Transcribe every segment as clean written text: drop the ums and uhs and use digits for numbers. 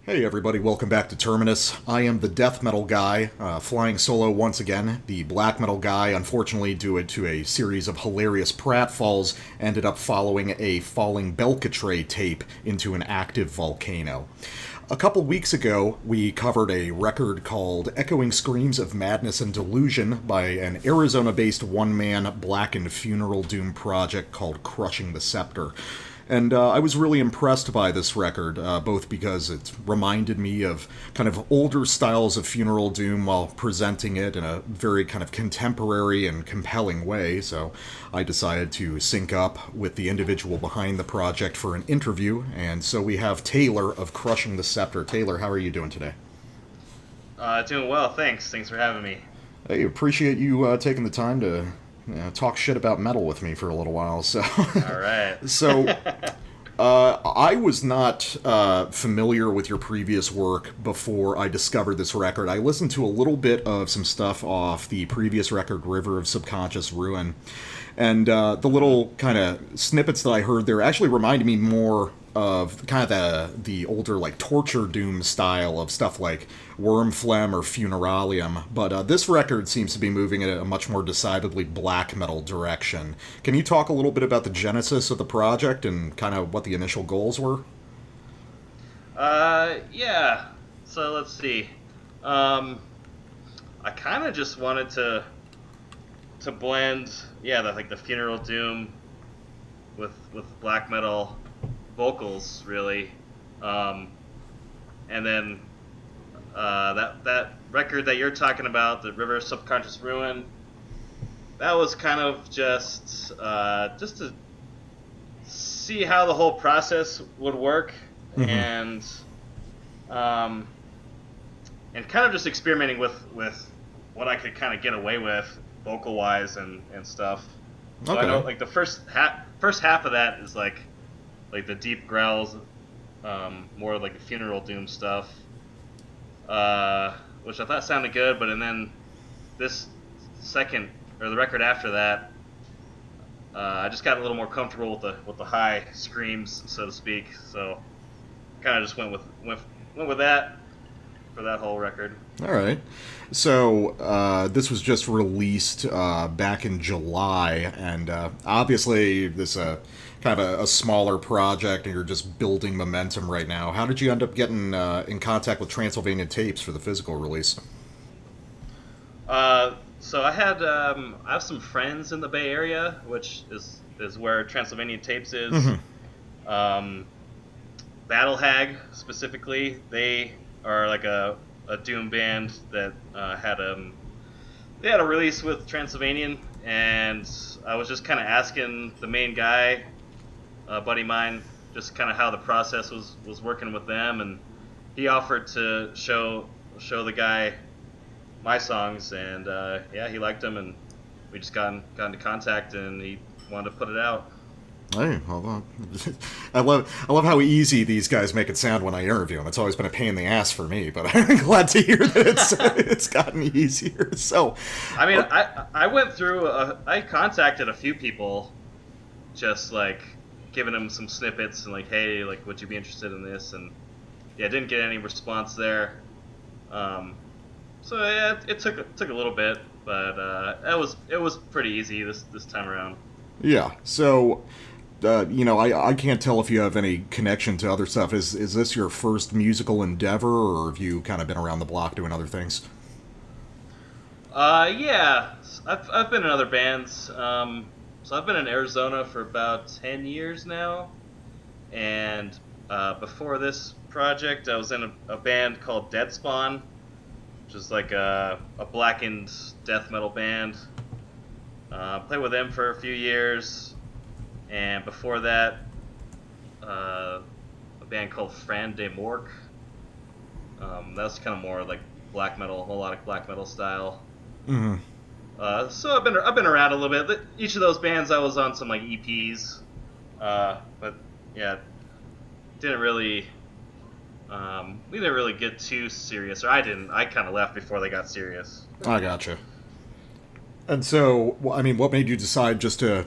Hey everybody, welcome back to Terminus. I am the death metal guy, flying solo once again. The black metal guy, unfortunately, due to a series of hilarious pratfalls, ended up following a falling Belcatre tape into an active volcano. A couple weeks ago, we covered a record called Echoing Screams of Madness and Delusion by an Arizona-based one-man blackened funeral doom project called Crushing the Scepter. And I was really impressed by this record, both because it reminded me of kind of older styles of funeral doom while presenting it in a very kind of contemporary and compelling way. So I decided to sync up with the individual behind the project for an interview. And so we have Taylor of Crushing the Scepter. Taylor, how are you doing today? Doing well, thanks. Thanks for having me. I appreciate you taking the time to talk shit about metal with me for a little while. So, All right. so I was not familiar with your previous work before I discovered this record. I listened to a little bit of some stuff off the previous record, River of Subconscious Ruin, and the little kind of snippets that I heard there actually reminded me more of kind of the older like torture doom style of stuff like Wormflem or Funeralium, but this record seems to be moving in a much more decidedly black metal direction. Can you talk a little bit about the genesis of the project and kind of what the initial goals were? Yeah. So let's see. Um, I kind of just wanted to blend, yeah, the funeral doom with black metal vocals, really. And then that record that you're talking about, the River of Subconscious Ruin, that was kind of just to see how the whole process would work, Mm-hmm. um, and kind of just experimenting with what I could kind of get away with vocal wise and stuff. So I know Okay. like the first half of that is like the deep growls, more like the funeral doom stuff, which I thought sounded good. But and then this second or the record after that, I just got a little more comfortable with the high screams, so to speak. So kind of just went with that for that whole record. All right. So this was just released back in July, and obviously this kind of a smaller project, and you're just building momentum right now. How did you end up getting in contact with Transylvanian Tapes for the physical release? So I have some friends in the Bay Area, which is where Transylvanian Tapes is. Mm-hmm. Um, Battle Hag specifically, they are like a doom band that they had a release with Transylvanian, and I was just kind of asking the main guy, a buddy of mine, just kind of how the process was working with them, and he offered to show the guy my songs, and yeah, he liked them, and we just got into contact, and he wanted to put it out. Hey, hold on. I love how easy these guys make it sound when I interview them. It's always been a pain in the ass for me, but I'm glad to hear that it's gotten easier. So, I mean, I went through I contacted a few people, just like giving them some snippets and like, hey, like, would you be interested in this? And yeah, didn't get any response there. So yeah, it took a little bit, but it was pretty easy this time around. yeah. So, I can't tell if you have any connection to other stuff. Is this your first musical endeavor, or have you kind of been around the block doing other things? Yeah, I've been in other bands. So I've been in Arizona for about 10 years now, and before this project, I was in a band called Dead Spawn, which is like a blackened death metal band. Played with them for a few years, and before that, a band called Fran de Mork. That was kind of more like black metal, melodic black metal style. Mm-hmm. So I've been around a little bit. Each of those bands I was on some like EPs, but yeah, didn't really we didn't really get too serious, or I didn't. I kind of left before they got serious. I gotcha. And so, I mean, what made you decide just to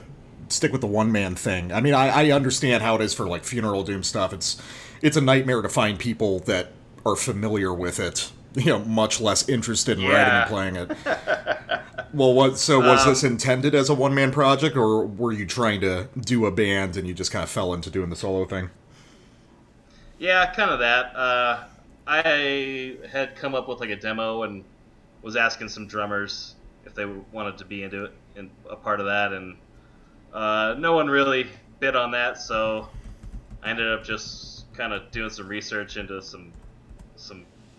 stick with the one man thing? I mean, I understand how it is for like funeral doom stuff. It's a nightmare to find people that are familiar with it, much less interested in writing and Yeah. playing it. Well, so was this intended as a one-man project, or were you trying to do a band and you just kind of fell into doing the solo thing? Yeah, kind of that. I had come up with like a demo and was asking some drummers if they wanted to be into it and a part of that, and no one really bid on that. So I ended up just kind of doing some research into some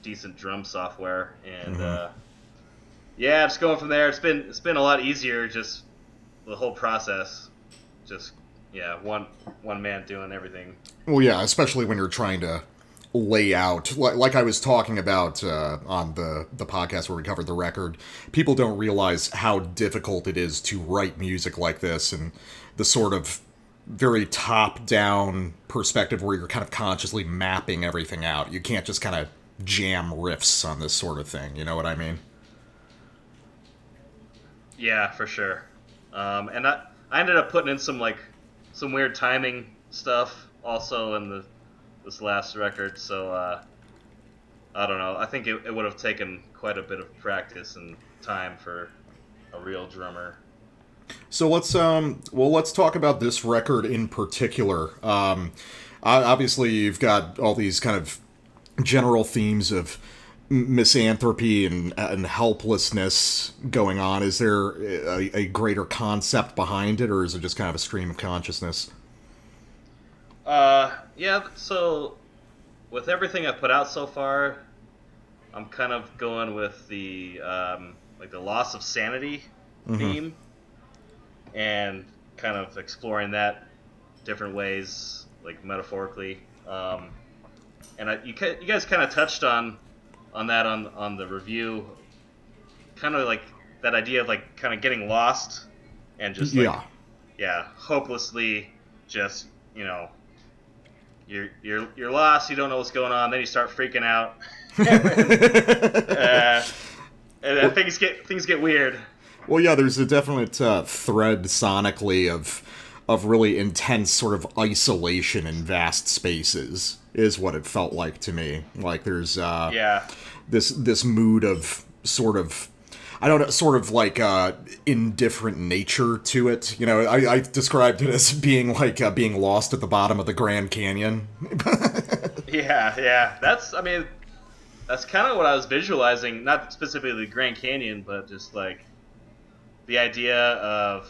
decent drum software, and yeah, just going from there. It's been a lot easier. Just the whole process. Just yeah, one man doing everything. Well, yeah, especially when you're trying to lay out, like I was talking about on the podcast where we covered the record. People don't realize how difficult it is to write music like this, and the sort of very top-down perspective where you're kind of consciously mapping everything out. You can't just kind of jam riffs on this sort of thing. You know what I mean? Yeah, for sure. And I ended up putting in some weird timing stuff also in this last record. So I don't know. I think it would have taken quite a bit of practice and time for a real drummer. So let's talk about this record in particular. Obviously, you've got all these kind of general themes of misanthropy and helplessness going on. Is there a greater concept behind it, or is it just kind of a stream of consciousness? Yeah. So with everything I've put out so far, I'm kind of going with the like the loss of sanity theme, and kind of exploring that different ways, like metaphorically. And you guys kind of touched on that on the review, kind of like that idea of like kind of getting lost and just like, yeah, hopelessly just you're lost, you don't know what's going on, then you start freaking out, and then things get weird. Well, yeah, there's a definite thread sonically of really intense sort of isolation in vast spaces, is what it felt like to me. Like there's this mood of sort of, I don't know, sort of like indifferent nature to it. I described it as being like being lost at the bottom of the Grand Canyon. Yeah. That's kind of what I was visualizing, not specifically the Grand Canyon, but just like the idea of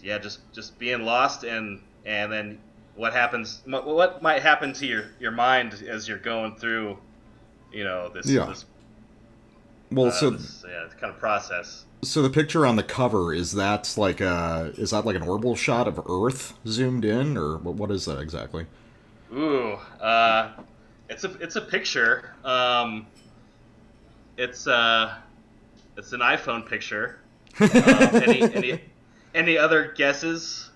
just being lost, and then what might happen to your mind as you're going through this kind of process. So the picture on the cover, is that like an orbital shot of Earth zoomed in, or what is that exactly? Ooh, it's a picture. It's an iPhone picture. Any other guesses?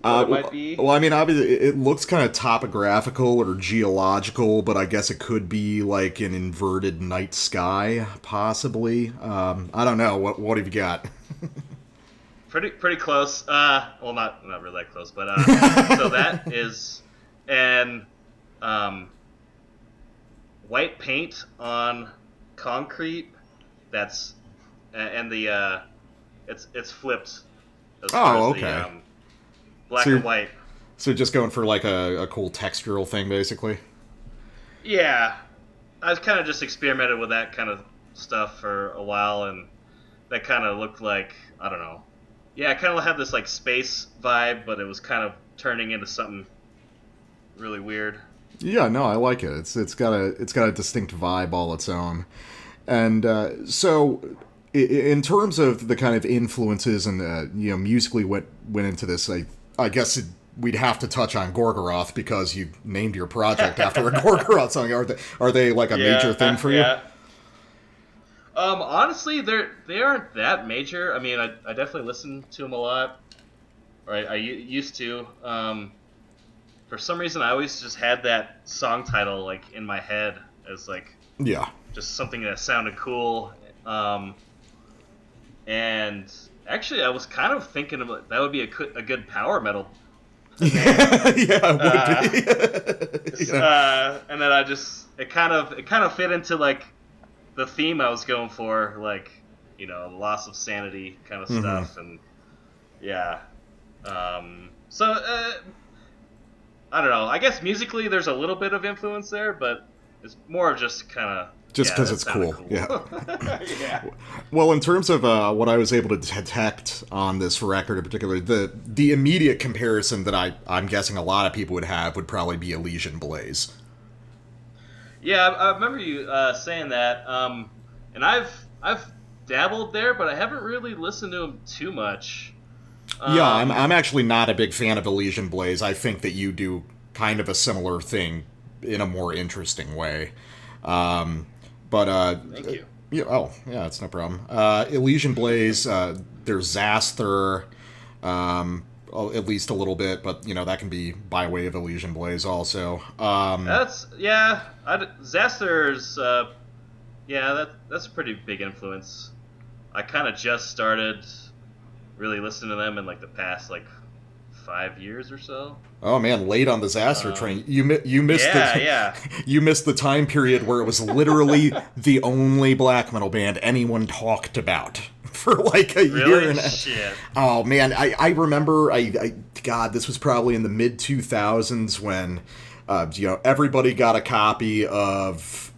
What it might be? Well, I mean, obviously, it looks kind of topographical or geological, but I guess it could be like an inverted night sky, possibly. I don't know. What have you got? Pretty close. Well, not really that close, but so that is an white paint on concrete. That's and the it's flipped. As far as okay. The, black and white. So just going for like a cool textural thing, basically? Yeah. I've kind of just experimented with that kind of stuff for a while, and that kind of looked like, I don't know. Yeah, I kind of had this like space vibe, but it was kind of turning into something really weird. Yeah, no, I like it. It's got a distinct vibe all its own. And so in terms of the kind of influences and musically went into this, I guess we'd have to touch on Gorgoroth, because you named your project after a Gorgoroth song. Are they like a major thing for you? Yeah. Honestly, they aren't that major. I mean, I definitely listen to them a lot. Or I used to. For some reason, I always just had that song title like in my head as like just something that sounded cool. And actually, I was kind of thinking about that would be a good power metal Yeah, it would be. And then it kind of fit into like the theme I was going for, like, loss of sanity kind of stuff, and yeah. So I don't know. I guess musically there's a little bit of influence there, but it's more of just kind of just because it's cool. Yeah. Yeah. Well, in terms of what I was able to detect on this record in particular, the immediate comparison that I'm guessing a lot of people would have would probably be Elysian Blaze. Yeah, I remember you saying that, and I've dabbled there, but I haven't really listened to them too much. Yeah, I'm actually not a big fan of Elysian Blaze. I think that you do kind of a similar thing in a more interesting way. Thank you. Yeah, it's no problem. Elysian Blaze, there's Xaster, at least a little bit, but that can be by way of Elysian Blaze also. Xaster's that's a pretty big influence. I kind of just started really listening to them in like the past like 5 years or so. Oh man, late on the Xaster train. You missed you missed the time period where it was literally the only black metal band anyone talked about for like a year and a half. Shit. Oh man, I remember God, this was probably in the mid 2000s when everybody got a copy of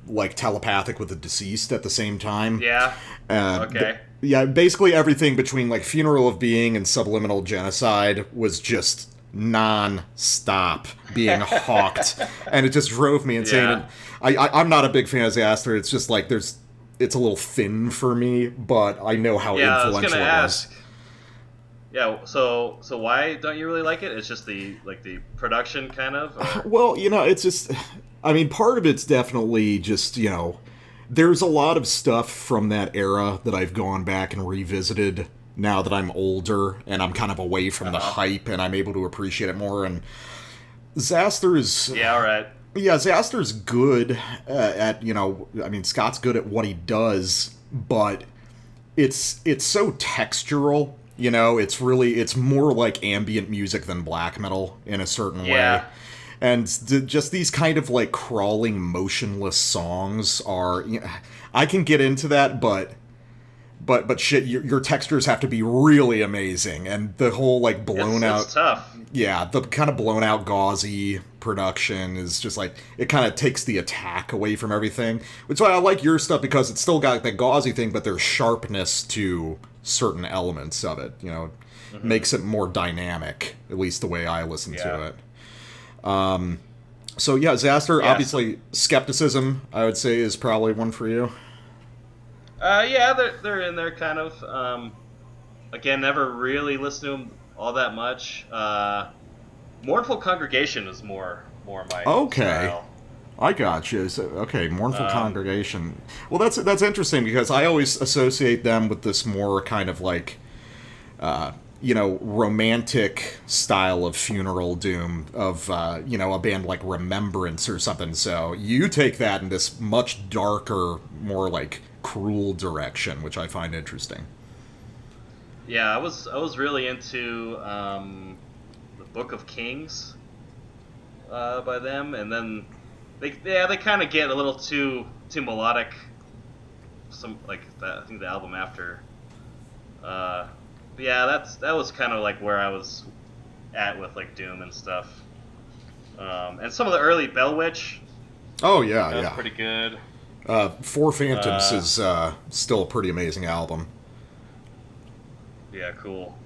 like Telepathic with the Deceased at the same time. Yeah. Okay. Yeah, basically everything between like Funeral of Being and Subliminal Genocide was just non-stop being hawked, and it just drove me insane. Yeah. And I'm not a big fan of Xaster. It's just like it's a little thin for me, but I know how influential it was. Yeah, so why don't you really like it? It's just the production kind of? Or? Well, it's just, I mean, part of it's definitely just, there's a lot of stuff from that era that I've gone back and revisited now that I'm older and I'm kind of away from the hype and I'm able to appreciate it more. And Xaster is... Yeah, all right. Yeah, Xaster's good at, I mean, Scott's good at what he does, but it's so textural, it's more like ambient music than black metal in a certain way. And just these kind of like crawling, motionless songs are... I can get into that, but shit, your textures have to be really amazing, and the whole like blown out... It's tough. Yeah, the kind of blown out gauzy production is just like, it kind of takes the attack away from everything. Which is why I like your stuff, because it's still got that gauzy thing, but there's sharpness to certain elements of it. Makes it more dynamic, at least the way I listen to it. So yeah, Xaster, obviously Skepticism, I would say, is probably one for you. Yeah, they're in there kind of. Again, never really listened to them all that much. Mournful Congregation is more my style. I got you. So, okay, Mournful Congregation. Well, that's interesting, because I always associate them with this more kind of like, romantic style of funeral doom of, a band like Remembrance or something. So you take that in this much darker, more like cruel direction, which I find interesting. Yeah, I was really into the Book of Kings by them, and then they kind of get a little too melodic. Some like that, I think the album after. But yeah, that was kind of like where I was at with like doom and stuff. And some of the early Bell Witch. Oh yeah, that was pretty good. Four Phantoms is still a pretty amazing album. Yeah, cool.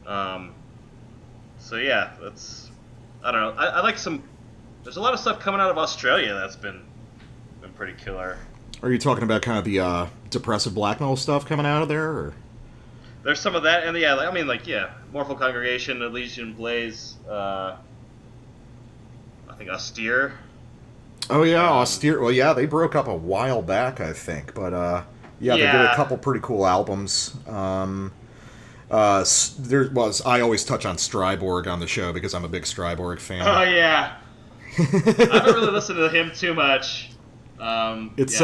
So yeah, I don't know. I like some. There's a lot of stuff coming out of Australia that's been pretty killer. Are you talking about kind of the depressive black metal stuff coming out of there, or? There's some of that, and Mournful Congregation, Elysian Blaze, I think Austere. Oh yeah, Austere. Well, yeah, they broke up a while back, I think, but they did a couple pretty cool albums. I always touch on Stryborg on the show because I'm a big Stryborg fan. Oh yeah. I haven't really listened to him too much. It's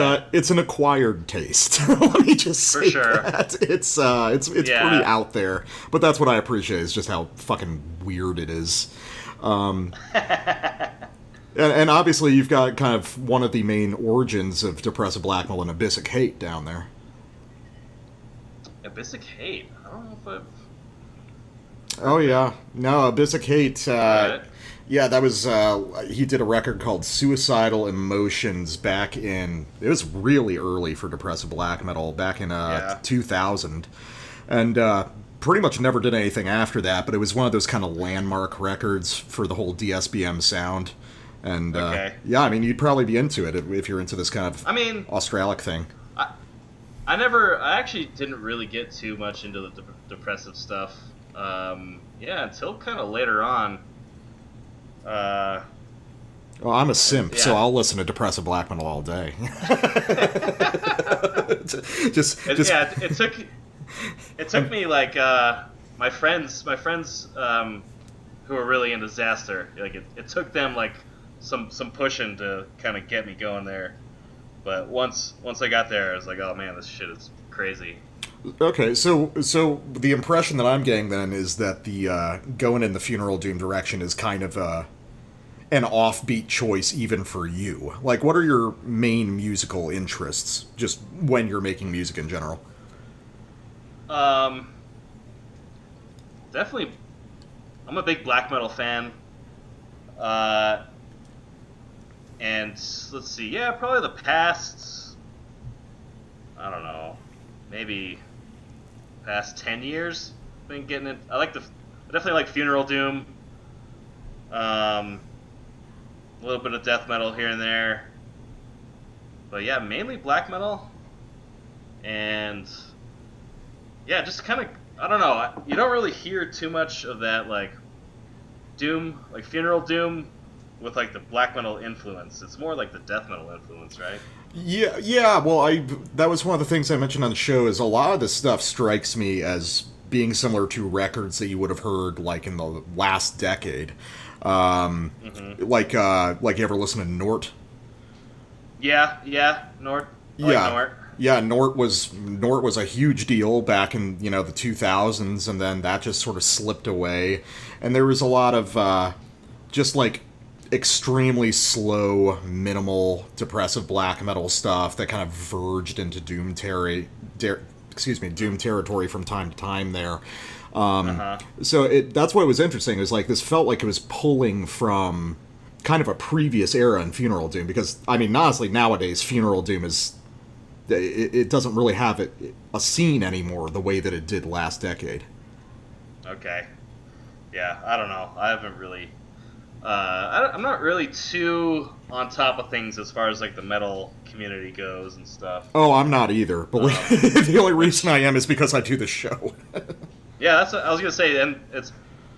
an acquired taste. Let me just say For sure. that. It's pretty out there, but that's what I appreciate is just how fucking weird it is. And obviously you've got kind of one of the main origins of depressive black metal and Abyssic Hate down there. Abyssic Hate? I don't know if I've... Oh yeah, no, Abyssic Hate. Right. Yeah, that was he did a record called Suicidal Emotions back in. It was really early for depressive black metal back in 2000, and pretty much never did anything after that. But it was one of those kind of landmark records for the whole DSBM sound. And yeah, I mean, you'd probably be into it if you're into this kind of Australic thing. I actually didn't really get too much into the depressive stuff. Until kind of later on. Well, I'm a simp, so I'll listen to depressive black metal all day. It took me like my friends who were really into Disaster. Like it took them like some pushing to kind of get me going there. But once I got there, I was like, oh man, this shit is crazy. Okay, so the impression that I'm getting then is that the going in the Funeral Doom direction is kind of an offbeat choice even for you. Like, what are your main musical interests, just when you're making music in general? Definitely, I'm a big black metal fan. And let's see, probably the past, I don't know, maybe past 10 years, been getting it. I definitely like Funeral Doom. A little bit of death metal here and there. But yeah, mainly black metal. And yeah, just kind of, I don't know, you don't really hear too much of that like doom, like Funeral Doom with like the black metal influence. It's more like the death metal influence, right? Yeah. Well, that was one of the things I mentioned on the show. Is a lot of this stuff strikes me as being similar to records that you would have heard like in the last decade. Like you ever listen to Nort? Yeah, Nort. Nort. Yeah, Nort was a huge deal back in the 2000s, and then that just sort of slipped away. And there was a lot of just like extremely slow, minimal, depressive black metal stuff that kind of verged into doom territory from time to time there. So that's what was interesting. It was like this felt like it was pulling from kind of a previous era in Funeral Doom, because I mean honestly nowadays Funeral Doom is it doesn't really have a scene anymore the way that it did last decade. Okay. Yeah, I don't know. I haven't really I'm not really too on top of things as far as like the metal community goes and stuff. Oh, I'm not either. But the only reason I am is because I do the show. Yeah, that's what I was gonna say. And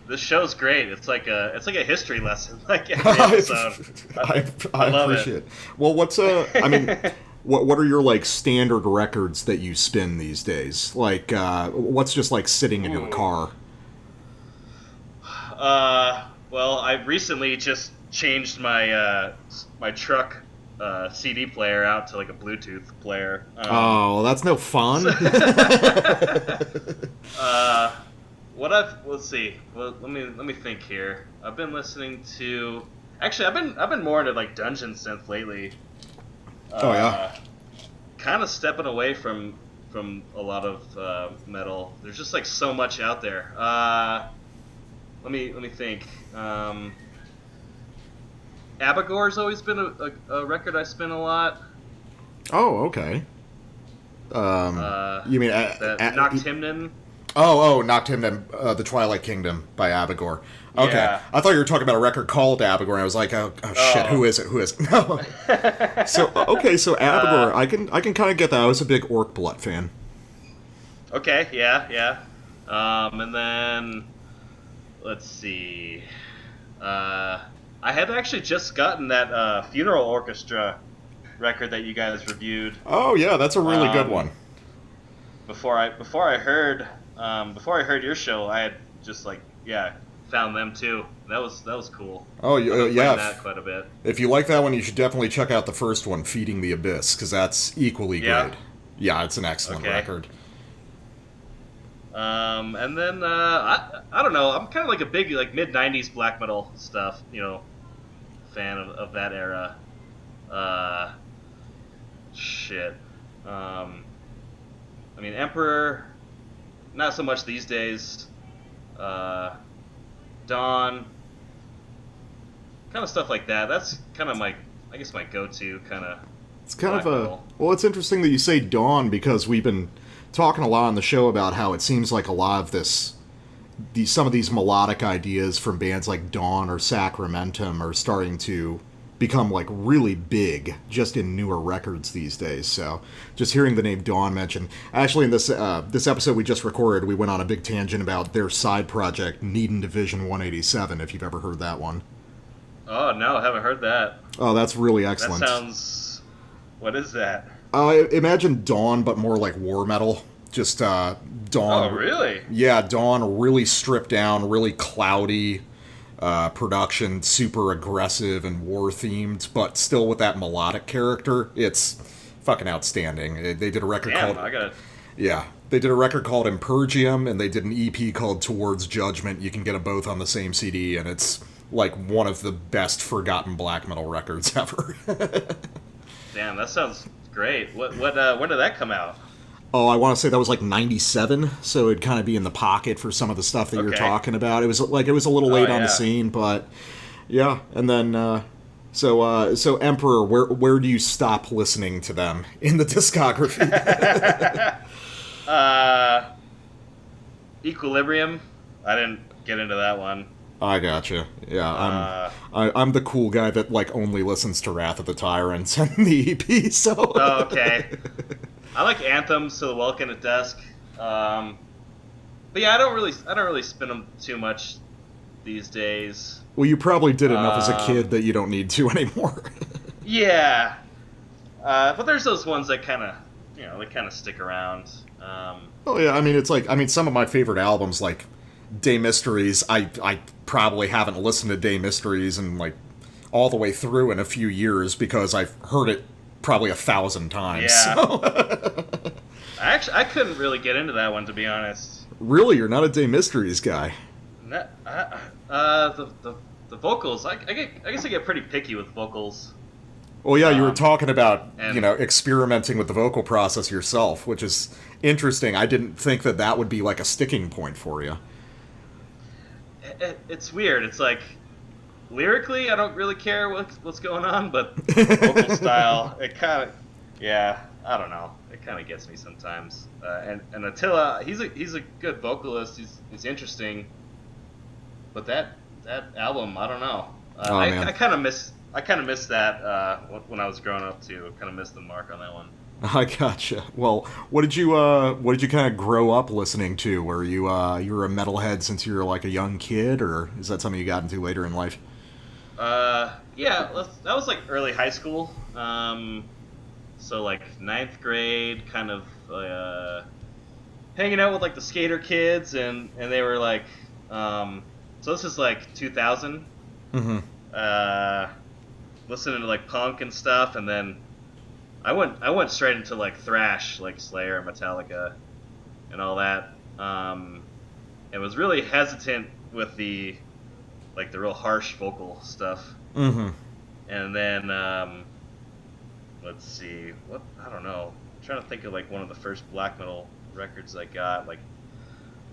this show's great. It's like a history lesson. Like every episode. I appreciate it. Well, what are your like standard records that you spin these days? Like what's just like sitting in your car? Well, I recently just changed my my truck CD player out to like a Bluetooth player. That's no fun. Let's see. Well, let me think here. I've been listening to. Actually, I've been more into like dungeon synth lately. Kind of stepping away from a lot of metal. There's just like so much out there. Let me think. Abigor's always been a record I spin a lot. Oh, okay. You mean Noctimnon? Noctimnon, The Twilight Kingdom by Abigor. Okay, yeah. I thought you were talking about a record called Abigor, and I was like, oh shit, who is it? No. So Abigor, I can kind of get that. I was a big Orc Blood fan. Okay, yeah. And then let's see. I had actually just gotten that Funeral Orchestra record that you guys reviewed. Oh yeah, that's a really good one. Before I heard your show, I had just found them too. That was cool. Oh, I've been yeah. playing that quite a bit. If you like that one, you should definitely check out the first one, Feeding the Abyss, because that's equally Yeah. great. Yeah, it's an excellent Okay. record. And then I don't know. I'm kind of like a big like mid '90s black metal stuff. Fan of that era. Uh, shit. I mean, Emperor, not so much these days. Dawn, kind of stuff like that. That's kind of I guess my go-to kind of. It's kind of a... Well, it's interesting that you say Dawn, because we've been talking a lot on the show about how it seems like a lot of some of these melodic ideas from bands like Dawn or Sacramentum are starting to become like really big just in newer records these days. So just hearing the name Dawn mentioned, actually in this episode we just recorded, we went on a big tangent about their side project Needin Division 187, if you've ever heard that one. Oh no, I haven't heard that. Oh, that's really excellent. That sounds... What is that? Imagine Dawn, but more like war metal. Just Dawn. Oh, really? Yeah, Dawn, really stripped down, really cloudy production, super aggressive and war themed, but still with that melodic character. It's fucking outstanding. They did a record called... Yeah, they did a record called Impergium, and they did an EP called Towards Judgment. You can get them both on the same CD, and it's like one of the best forgotten black metal records ever. Damn, that sounds great. When did that come out? Oh, I want to say that was like 97, so it'd kind of be in the pocket for some of the stuff that you're talking about. It was a little late on the scene, but yeah. And then so Emperor, where do you stop listening to them in the discography? Equilibrium. I didn't get into that one. I gotcha. Yeah, I'm the cool guy that like only listens to Wrath of the Tyrants and the EP. So. Oh, okay. I like Anthems to the Welkin at Dusk, but yeah, I don't really spin them too much these days. Well, you probably did enough as a kid that you don't need to anymore. Yeah, but there's those ones that kind of stick around. Oh yeah, I mean some of my favorite albums like Day Mysteries, I probably haven't listened to Day Mysteries and like all the way through in a few years because I've heard it probably 1,000 times. Yeah. So. I couldn't really get into that one, to be honest. Really, you're not a Day Mysteries guy. The vocals, I guess I get pretty picky with vocals. Well, yeah, you were talking about experimenting with the vocal process yourself, which is interesting. I didn't think that would be like a sticking point for you. It's weird. It's like lyrically, I don't really care what's going on, but vocal style, it kind of, I don't know. It kind of gets me sometimes. And Attila, he's a good vocalist. He's interesting, but that album, I don't know. I kind of miss that when I was growing up too. Kind of missed the mark on that one. I gotcha. Well, what did you kind of grow up listening to? Were you were a metalhead since you were like a young kid, or is that something you got into later in life? Yeah, that was like early high school. So like 9th grade, kind of hanging out with like the skater kids, and they were like, so this is like 2000. Mm-hmm. Listening to like punk and stuff, and then I went straight into like thrash, like Slayer, Metallica, and all that. And was really hesitant with the real harsh vocal stuff. Mm-hmm. And then let's see, I don't know. I'm trying to think of like one of the first black metal records I got, like,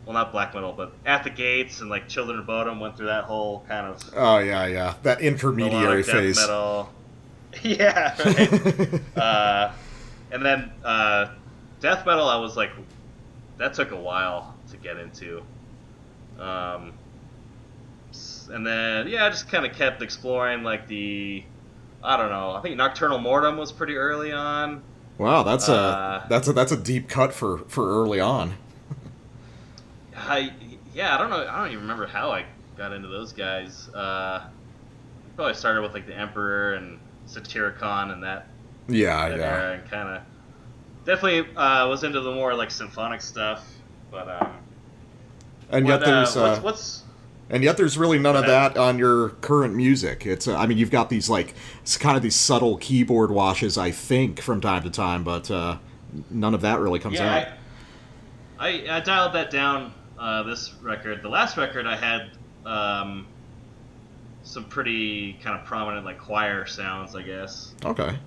well, not black metal, but At the Gates and like Children of Bodom went through that whole kind of. Oh yeah, that intermediary phase. Death metal. Yeah, right. And then death metal, I was like, that took a while to get into. And then I just kind of kept exploring like I don't know. I think Nocturnal Mortem was pretty early on. Wow, that's a deep cut for early on. I don't know. I don't even remember how I got into those guys. Probably started with like the Emperor and Satyricon and that. Yeah. Era, and kind of definitely was into the more like symphonic stuff. But and yet there's And yet there's really none of that on your current music. It's, I mean, you've got these, like, it's kind of these subtle keyboard washes, I think, from time to time, but none of that really comes out. I dialed that down, this record. The last record I had some pretty kind of prominent, like, choir sounds, I guess. Okay.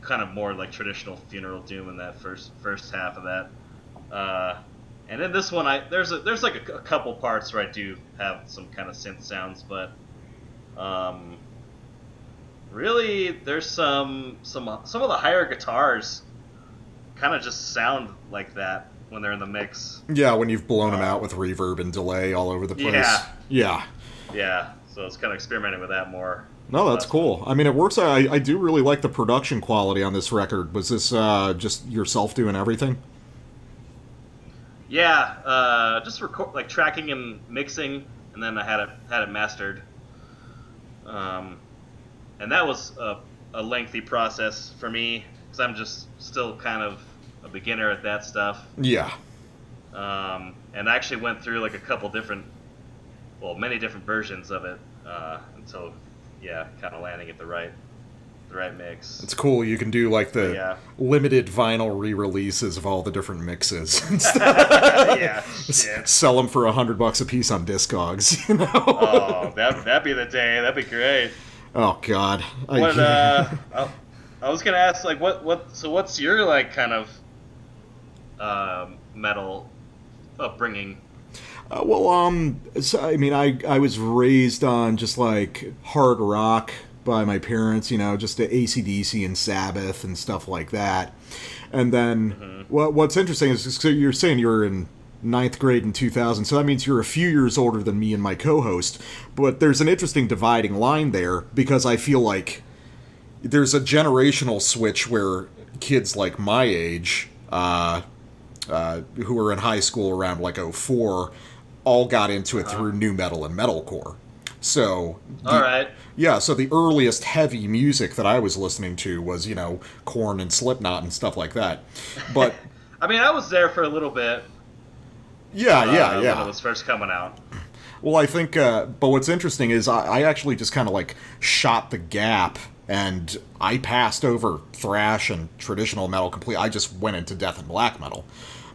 Kind of more like traditional funeral doom in that first half of that. And in this one, there's like a couple parts where I do have some kind of synth sounds, but really there's some of the higher guitars kind of just sound like that when they're in the mix. Yeah, when you've blown them out with reverb and delay all over the place. Yeah. So it's kind of experimenting with that more. No, that's cool. I mean, it works. I do really like the production quality on this record. Was this just yourself doing everything? Yeah, just like tracking and mixing, and then I had it mastered. And that was a lengthy process for me because I'm just still kind of a beginner at that stuff. Yeah. And I actually went through like many different versions of it until. Yeah, kind of landing at the right mix. It's cool. You can do like the limited vinyl re-releases of all the different mixes and stuff. Sell them for $100 a piece on Discogs. You know? Oh, that'd be the day. That'd be great. Oh God. I was gonna ask, like, what's your like kind of metal upbringing? So, I mean, I was raised on just, like, hard rock by my parents, you know, just the AC/DC and Sabbath and stuff like that. And then, what's interesting is, so you're saying you were in 9th grade in 2000, so that means you're a few years older than me and my co-host. But there's an interesting dividing line there, because I feel like there's a generational switch where kids like my age, who were in high school around, like, 04, all got into it through nu metal and metalcore. So, so the earliest heavy music that I was listening to was, you know, Korn and Slipknot and stuff like that. But I mean, I was there for a little bit. When it was first coming out. Well, I think, but what's interesting is I actually just kind of like shot the gap, and I passed over thrash and traditional metal completely. I just went into death and black metal.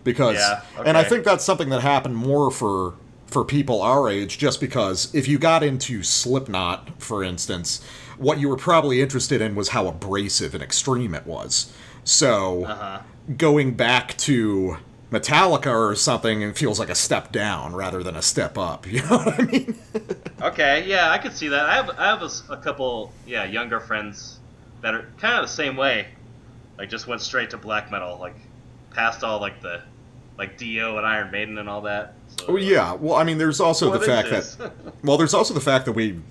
Because, and I think that's something that happened more for people our age, just because if you got into Slipknot, for instance, what you were probably interested in was how abrasive and extreme it was. So, going back to Metallica or something, it feels like a step down rather than a step up. You know what I mean? Okay, yeah, I could see that. I have a couple, younger friends that are kind of the same way. Like, just went straight to black metal, like, past all, like, the Dio and Iron Maiden and all that. So, well, I mean, there's also the fact that, there's also the fact that we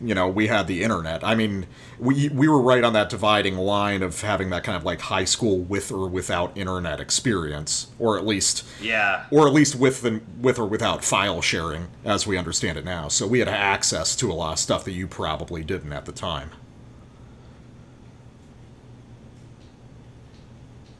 had the internet. I mean, we were right on that dividing line of having that kind of like high school with or without internet experience, or at least with or without file sharing, as we understand it now. So we had access to a lot of stuff that you probably didn't at the time.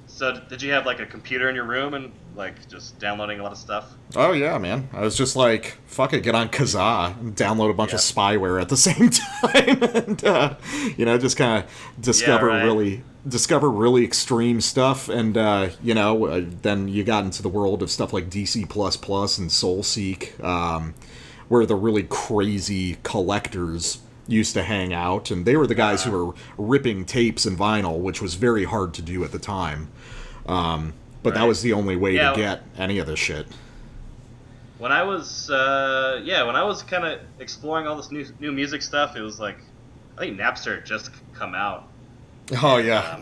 So did you have like a computer in your room and like just downloading a lot of stuff? Oh yeah, man. I was just like, fuck it, get on Kazaa and download a bunch of spyware at the same time, and just kind of discover really extreme stuff, and then you got into the world of stuff like DC++ and Soulseek, where the really crazy collectors used to hang out, and they were the guys who were ripping tapes and vinyl, which was very hard to do at the time. But that was the only way to get any of this shit. When I was kind of exploring all this new music stuff, it was like, I think Napster had just come out. Oh yeah.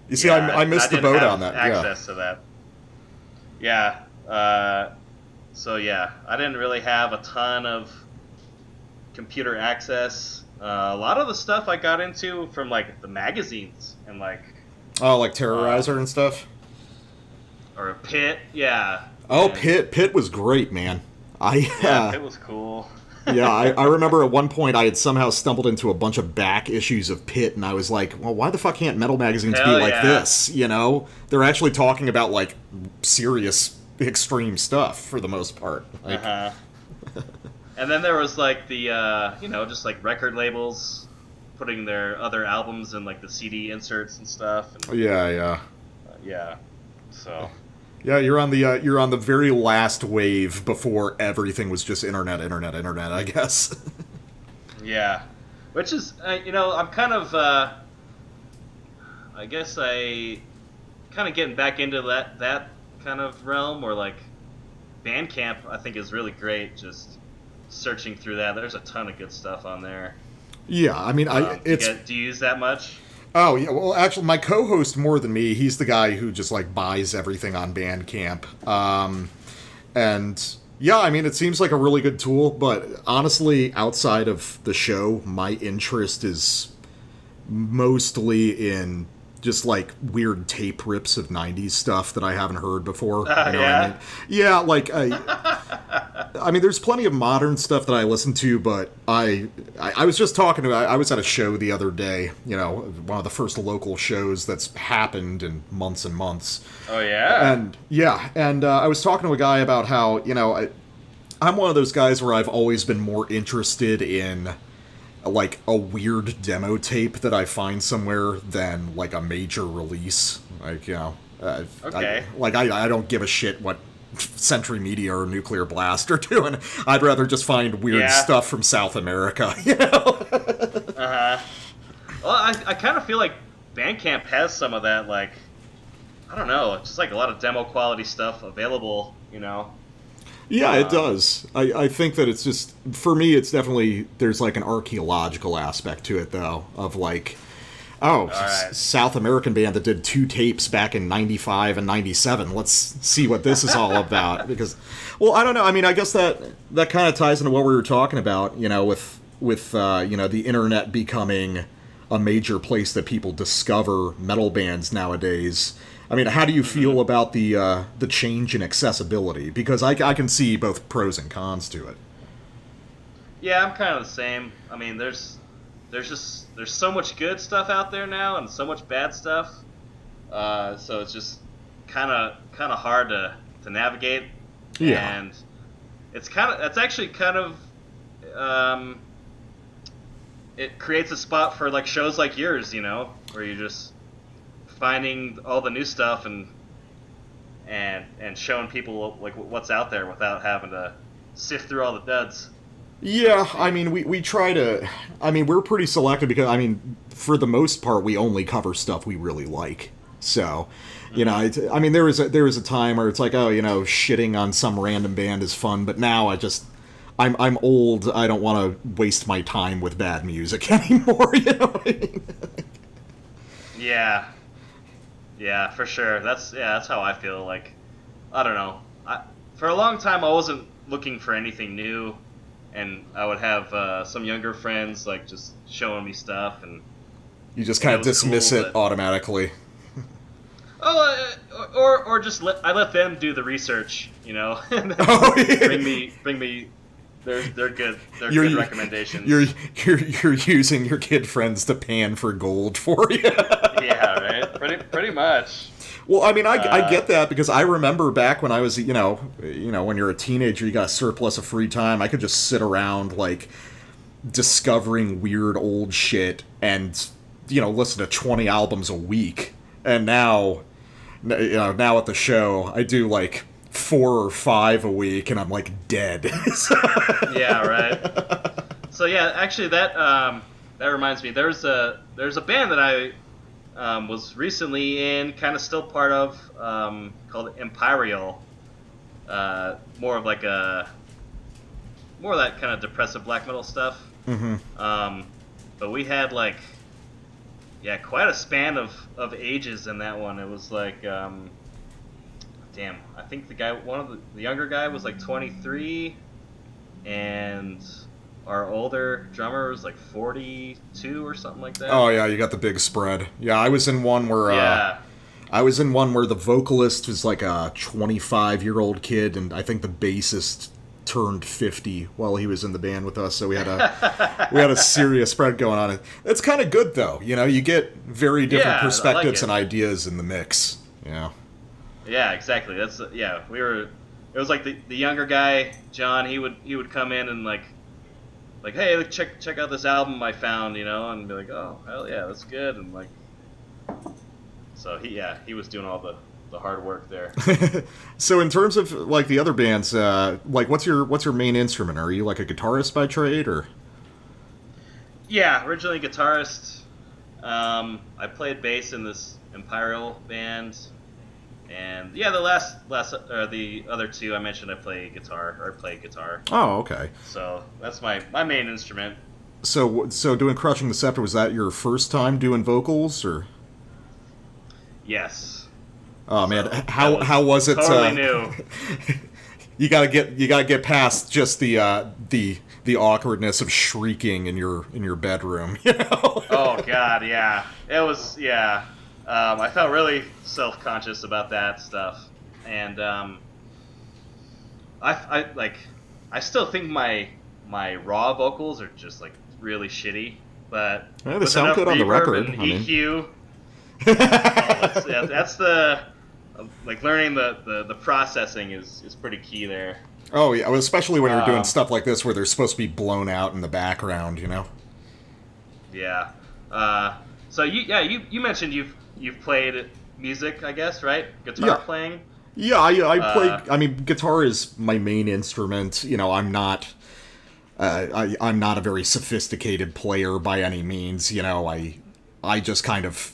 You see, I missed the boat on that. Access to that. Yeah. So yeah, I didn't really have a ton of computer access. A lot of the stuff I got into from like the magazines and like Terrorizer and stuff, or Pit. Pit was great, man. Pit was cool. I remember at one point I had somehow stumbled into a bunch of back issues of Pit, and I was like, well, why the fuck can't metal magazines be like this? You know, they're actually talking about like serious extreme stuff for the most part. Like, And then there was like the just like record labels putting their other albums in like the CD inserts and stuff. And, yeah. Yeah. So. Yeah, you're on the very last wave before everything was just internet, I guess. Yeah, which is I'm kind of I guess I kind of getting back into that kind of realm, or like Bandcamp I think is really great. Just searching through that, there's a ton of good stuff on there. Yeah, I mean, do you use that much? Oh, yeah, well, actually, my co-host more than me, he's the guy who just, like, buys everything on Bandcamp. And, yeah, I mean, it seems like a really good tool, but honestly, outside of the show, my interest is mostly in just, like, weird tape rips of 90s stuff that I haven't heard before. You know what I mean? Yeah, like, I mean, there's plenty of modern stuff that I listen to, but I was just talking I was at a show the other day, one of the first local shows that's happened in months and months. Oh, yeah? And I was talking to a guy about how, I'm one of those guys where I've always been more interested in, like, a weird demo tape that I find somewhere than, like, a major release. Like, okay. I don't give a shit what Century Media or Nuclear Blast are doing. I'd rather just find weird stuff from South America, Well, I kind of feel like Bandcamp has some of that, like, I don't know, just like a lot of demo quality stuff available, Yeah, it does. I think that it's just, for me, it's definitely, there's like an archaeological aspect to it, though, of like, South American band that did 2 tapes back in 95 and 97. Let's see what this is all about. Because, well, I don't know. I mean, I guess that kind of ties into what we were talking about, with the internet becoming a major place that people discover metal bands nowadays. I mean, how do you feel about the change in accessibility? Because I can see both pros and cons to it. Yeah, I'm kind of the same. I mean, there's so much good stuff out there now and so much bad stuff. So it's just kind of hard to navigate. Yeah. And that's actually kind of it creates a spot for like shows like yours, where you're just finding all the new stuff and showing people like what's out there without having to sift through all the duds. Yeah, I mean, we try to... I mean, we're pretty selective because, I mean, for the most part, we only cover stuff we really like. So, I mean, there was a time where it's like, shitting on some random band is fun, but now I'm old, I don't want to waste my time with bad music anymore, you know what I mean? Yeah, for sure. That's how I feel. Like, I don't know. For a long time, I wasn't looking for anything new. And I would have some younger friends, like, just showing me stuff, and you just kind of dismiss it automatically. Or just I let them do the research, and then bring me their good good recommendations. You're using your kid friends to pan for gold for you. Yeah, right. Pretty much. Well, I mean, I get that because I remember back when I was, when you're a teenager, you got a surplus of free time. I could just sit around, like, discovering weird old shit and, listen to 20 albums a week. And now at the show, I do, like, 4 or 5 a week, and I'm, like, dead. Yeah, right. So, yeah, actually, that reminds me. There's a band that I... was recently in, kind of still part of, called Imperial. More of that kind of depressive black metal stuff. Mm-hmm. But we had quite a span of ages in that one. It was like, I think the younger guy was like 23, and our older drummer was like 42 or something like that. Oh yeah, you got the big spread. Yeah, I was in one where the vocalist was like a 25-year-old kid, and I think the bassist turned 50 while he was in the band with us. So we had a serious spread going on. It's kind of good though. You get very different perspectives and ideas in the mix. Yeah. Yeah, exactly. That's yeah. We were. It was like the younger guy, John. He would come in and like hey, like, check out this album I found, and be like, oh hell yeah, that's good, and like so he was doing all the hard work there. So in terms of like the other bands, like what's your main instrument? Are you like a guitarist by trade or? Yeah, originally guitarist. I played bass in this Imperial band. And yeah, the other two I mentioned, I play guitar. Oh, okay. So that's my main instrument. So doing Crushing the Scepter, was that your first time doing vocals or? Yes. Oh man, So how was it? Totally new. You gotta get past just the awkwardness of shrieking in your bedroom. Oh god, yeah. It was yeah. I felt really self-conscious about that stuff, and I still think my raw vocals are just like really shitty, but Yeah, they with sound enough good on the reverb record. and I mean. EQ, that's the like learning the processing is pretty key there. Oh yeah, well, especially when you're doing Um, stuff like this where they're supposed to be blown out in the background. Yeah. So you mentioned you've played music, I guess, right? Guitar Yeah. playing. Yeah, I play. Uh, I mean, guitar is my main instrument. I'm not. I'm not a very sophisticated player by any means. I just kind of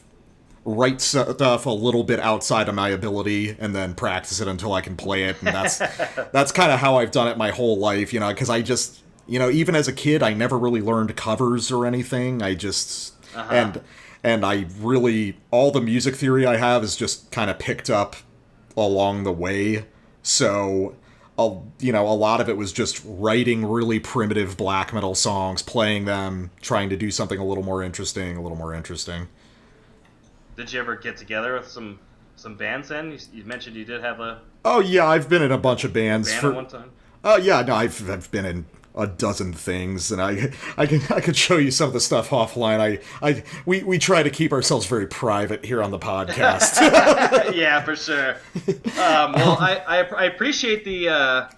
write stuff a little bit outside of my ability and then practice it until I can play it, and that's kind of how I've done it my whole life. Because I just even as a kid, I never really learned covers or anything. I just and I really all the music theory I have is just kind of picked up along the way. So, a lot of it was just writing really primitive black metal songs, playing them, trying to do something a little more interesting. Did you ever get together with some bands then? You mentioned you did have a Oh yeah, I've been in a bunch of bands band at one time. Oh yeah, no, I've been in a dozen things, and I could show you some of the stuff offline. We try to keep ourselves very private here on the podcast. Yeah, for sure. Well, I appreciate the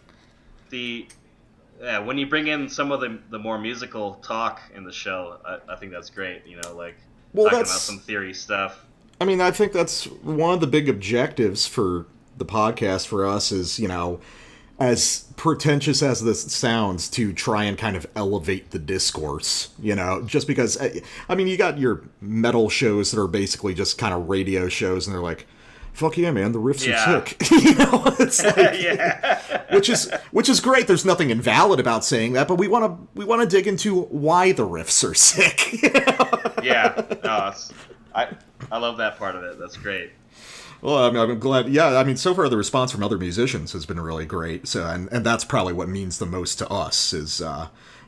when you bring in some of the more musical talk in the show. I think that's great. Well, talking that's about some theory stuff. I mean, I think that's one of the big objectives for the podcast for us is, as pretentious as this sounds, to try and kind of elevate the discourse, just because, I mean, you got your metal shows that are basically just kind of radio shows, and they're like, fuck yeah, man, the riffs are sick. It's like, Yeah. which is great. There's nothing invalid about saying that, but we want to dig into why the riffs are sick. Yeah. No, I love that part of it. That's great. Well, I'm glad. Yeah, I mean, so far the response from other musicians has been really great. So, and that's probably what means the most to us is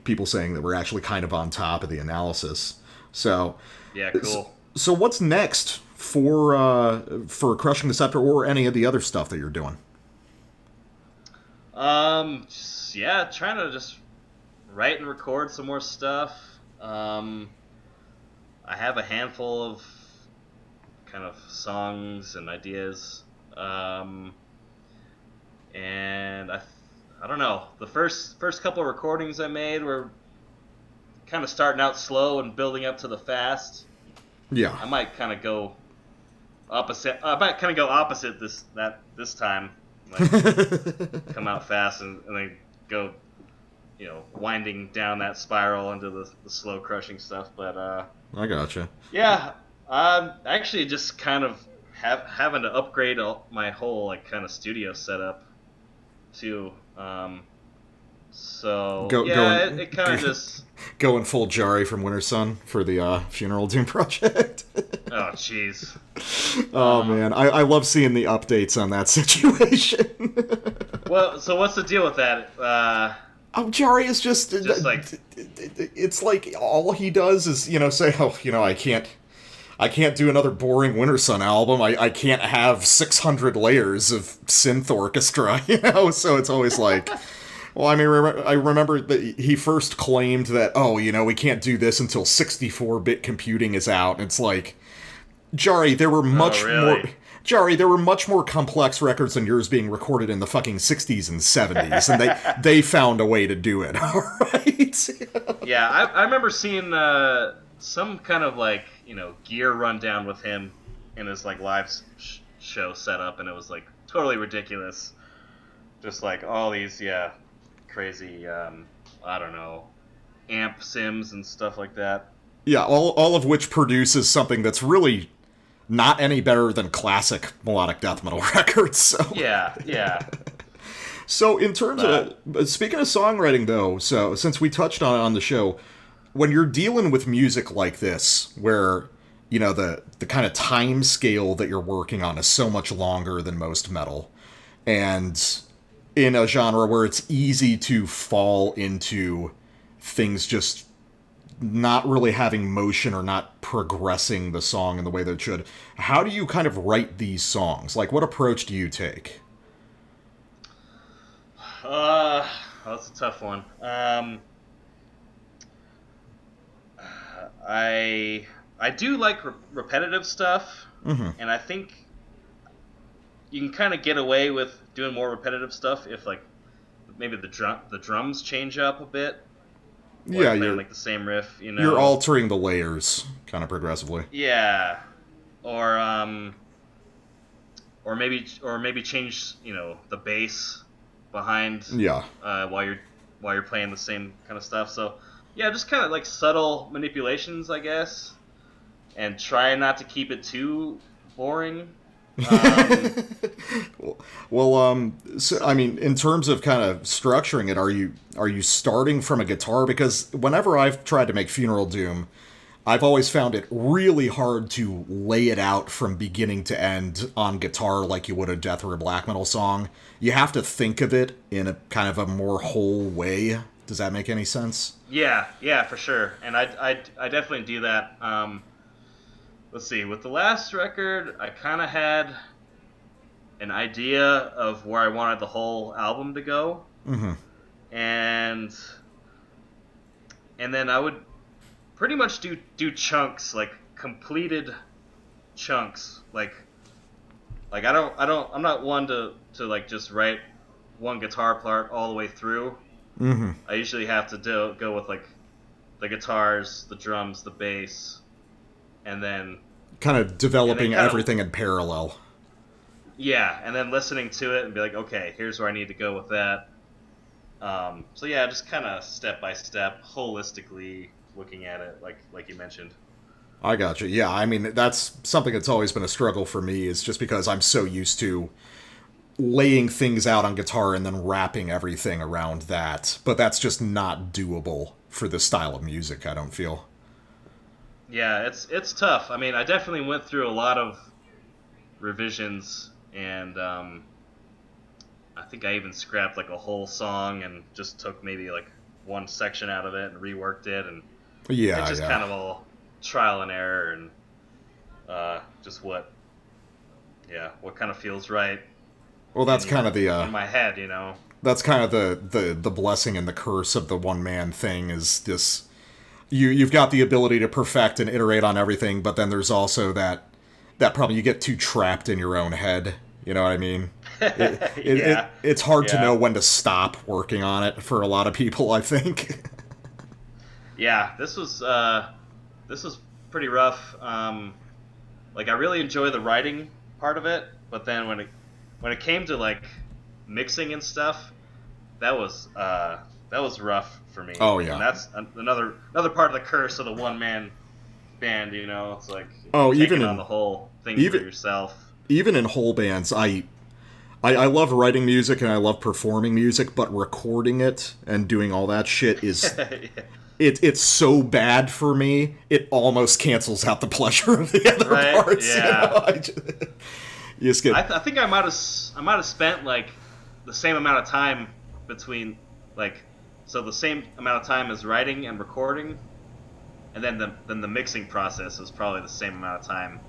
people saying that we're actually kind of on top of the analysis. So, Yeah, cool. So what's next for Crushing the Scepter or any of the other stuff that you're doing? Yeah, trying to just write and record some more stuff. I have a handful of kind of songs and ideas, and I don't know. The first couple of recordings I made were kind of starting out slow and building up to the fast. Yeah, I might kind of go opposite. I might kind of go opposite this time. Like, come out fast and then go, winding down that spiral into the slow crushing stuff. But I gotcha. yeah, I'm actually just kind of having to upgrade my whole kind of studio setup too. So it kind of just going full Jari from Winter Sun for the Funeral Doom project. Oh jeez. Oh man, I love seeing the updates on that situation. Well, so what's the deal with that? Jari is just like it's like all he does is say, I can't do another boring Winter Sun album. I can't have 600 layers of synth orchestra, So it's always like, well, I mean, I remember that he first claimed that, we can't do this until 64-bit computing is out. It's like, Jari, there were much really? more. Jari, there were much more complex records than yours being recorded in the fucking 60s and 70s, and they found a way to do it, alright? Yeah, I remember seeing some kind of like, gear rundown with him in his like live show setup, and it was like totally ridiculous. Just like all these, crazy, I don't know, amp sims and stuff like that. Yeah, all of which produces something that's really not any better than classic melodic death metal records. So. Yeah. So in terms of, speaking of songwriting though, so since we touched on the show, when you're dealing with music like this, where, the kind of time scale that you're working on is so much longer than most metal, and in a genre where it's easy to fall into things just not really having motion or not progressing the song in the way that it should, how do you kind of write these songs? Like, what approach do you take? That's a tough one. I do like repetitive stuff, and I think you can kind of get away with doing more repetitive stuff if like maybe the drums change up a bit. Yeah, you're like the same riff, You're altering the layers kind of progressively. Yeah, or maybe change the bass behind. Yeah. While you're playing the same kind of stuff. So yeah, just kind of like subtle manipulations, I guess, and try not to keep it too boring. So, I mean, in terms of kind of structuring it, are you starting from a guitar? Because whenever I've tried to make Funeral Doom, I've always found it really hard to lay it out from beginning to end on guitar like you would a death or a black metal song. You have to think of it in a kind of a more whole way. Does that make any sense? Yeah, for sure. And I definitely do that. Let's see, with the last record, I kind of had an idea of where I wanted the whole album to go. Mm-hmm. And then I would pretty much do chunks, like completed chunks. Like I'm not one to like just write one guitar part all the way through. Mm-hmm. I usually have to go with like the guitars, the drums, the bass, and then kind of developing everything in parallel. Yeah, and then listening to it and be like, okay, here's where I need to go with that. So yeah, just kind of step by step, holistically looking at it, like you mentioned. I gotcha. Yeah, I mean, that's something that's always been a struggle for me, is just because I'm so used to laying things out on guitar and then wrapping everything around that. But that's just not doable for this style of music, I don't feel. Yeah, it's tough. I mean, I definitely went through a lot of revisions, and I think I even scrapped like a whole song and just took maybe like one section out of it and reworked it, and it's just kind of all trial and error, and just what kind of feels right. Well, that's kind of the in my head, That's kind of the blessing and the curse of the one man thing, is this. You've got the ability to perfect and iterate on everything, but then there's also that problem. You get too trapped in your own head. You know what I mean? It's hard to know when to stop working on it for a lot of people, I think. Yeah, this was pretty rough. Like, I really enjoy the writing part of it, but then when it came to like mixing and stuff, that was rough for me. Oh yeah, and that's another part of the curse of the one man band. It's like even on the whole thing for yourself. Even in whole bands, I love writing music and I love performing music, but recording it and doing all that shit is it's so bad for me. It almost cancels out the pleasure of the other parts. Yeah. I think I might have spent like the same amount of time between the same amount of time as writing and recording, and then the mixing process is probably the same amount of time.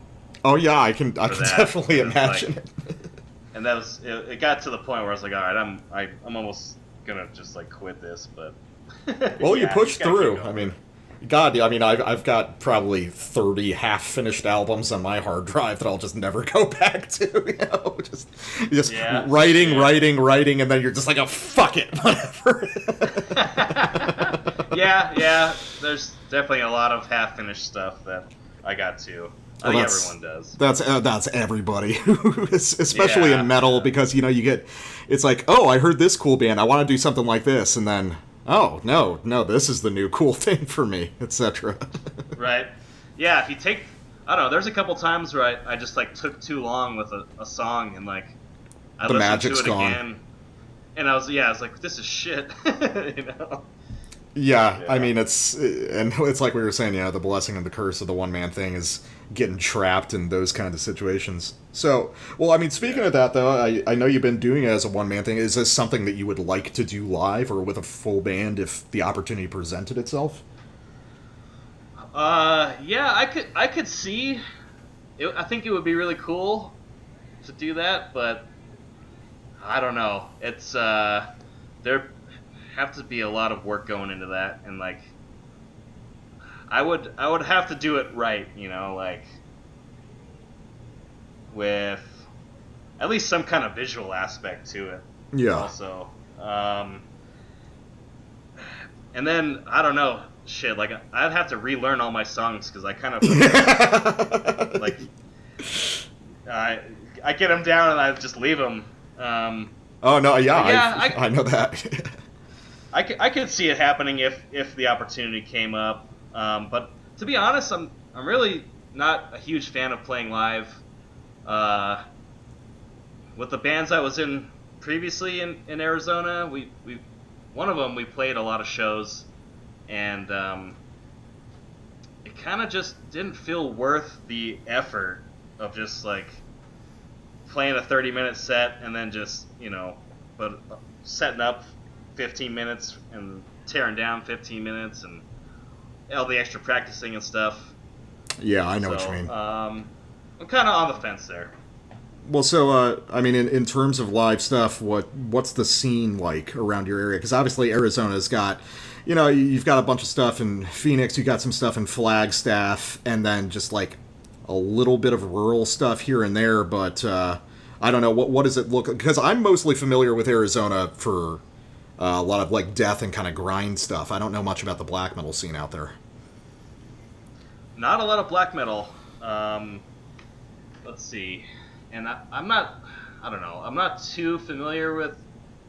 Oh yeah, I can definitely imagine it. And that was it. Got to the point where I was like, all right, I'm almost gonna just like quit this, but well, you pushed through. I mean, God, I mean, I've got probably 30 half-finished albums on my hard drive that I'll just never go back to, just Yeah. writing, and then you're just like, oh, fuck it, whatever. Yeah. There's definitely a lot of half-finished stuff that I got to. I think everyone does. That's everybody, especially in metal, Yeah. because, you get, it's like, oh, I heard this cool band, I want to do something like this, and then, oh, no, this is the new cool thing for me, etc. Right. Yeah, if you take... I don't know, there's a couple times where I just, like, took too long with a song, and, like, I The listened magic's to it gone. again, and I was like, this is shit, Yeah, Yeah. I mean, it's like we were saying, the blessing and the curse of the one-man thing is getting trapped in those kinds of situations. So, well, I mean, speaking of that, though, I know you've been doing it as a one-man thing. Is this something that you would like to do live or with a full band if the opportunity presented itself? Yeah, I could see... I think it would be really cool to do that, but I don't know. It's, there have to be a lot of work going into that, and, like, I would have to do it right, like, with at least some kind of visual aspect to it. Yeah. Also, and then I don't know, shit. Like, I'd have to relearn all my songs because I kind of forget. Like, I get them down and I just leave them. Oh no, yeah, I know that. I could see it happening if the opportunity came up. But to be honest, I'm really not a huge fan of playing live. With the bands I was in previously in Arizona, we one of them we played a lot of shows, and it kind of just didn't feel worth the effort of just like playing a 30-minute set and then just but setting up 15 minutes and tearing down 15 minutes and all the extra practicing and stuff. Yeah, I know what you mean. I'm kind of on the fence there. Well, so I mean, in terms of live stuff, what's the scene like around your area? Because obviously Arizona's got, you've got a bunch of stuff in Phoenix, you got some stuff in Flagstaff, and then just like a little bit of rural stuff here and there. But I don't know what does it look like? Because I'm mostly familiar with Arizona for a lot of like death and kind of grind stuff. I don't know much about the black metal scene out there. Not a lot of black metal. Let's see. And I'm not too familiar with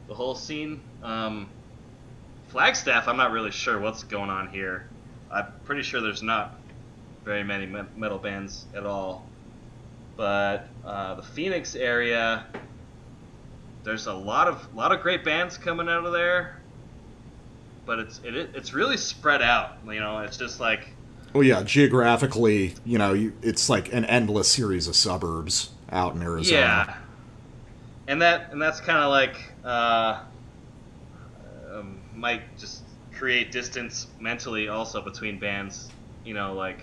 the whole scene. Flagstaff, I'm not really sure what's going on here. I'm pretty sure there's not very many metal bands at all. But the Phoenix area, there's a lot of great bands coming out of there. But it's really spread out. It's just like. Well, yeah, geographically, it's like an endless series of suburbs out in Arizona. Yeah, and that's kind of like might just create distance mentally also between bands. Like.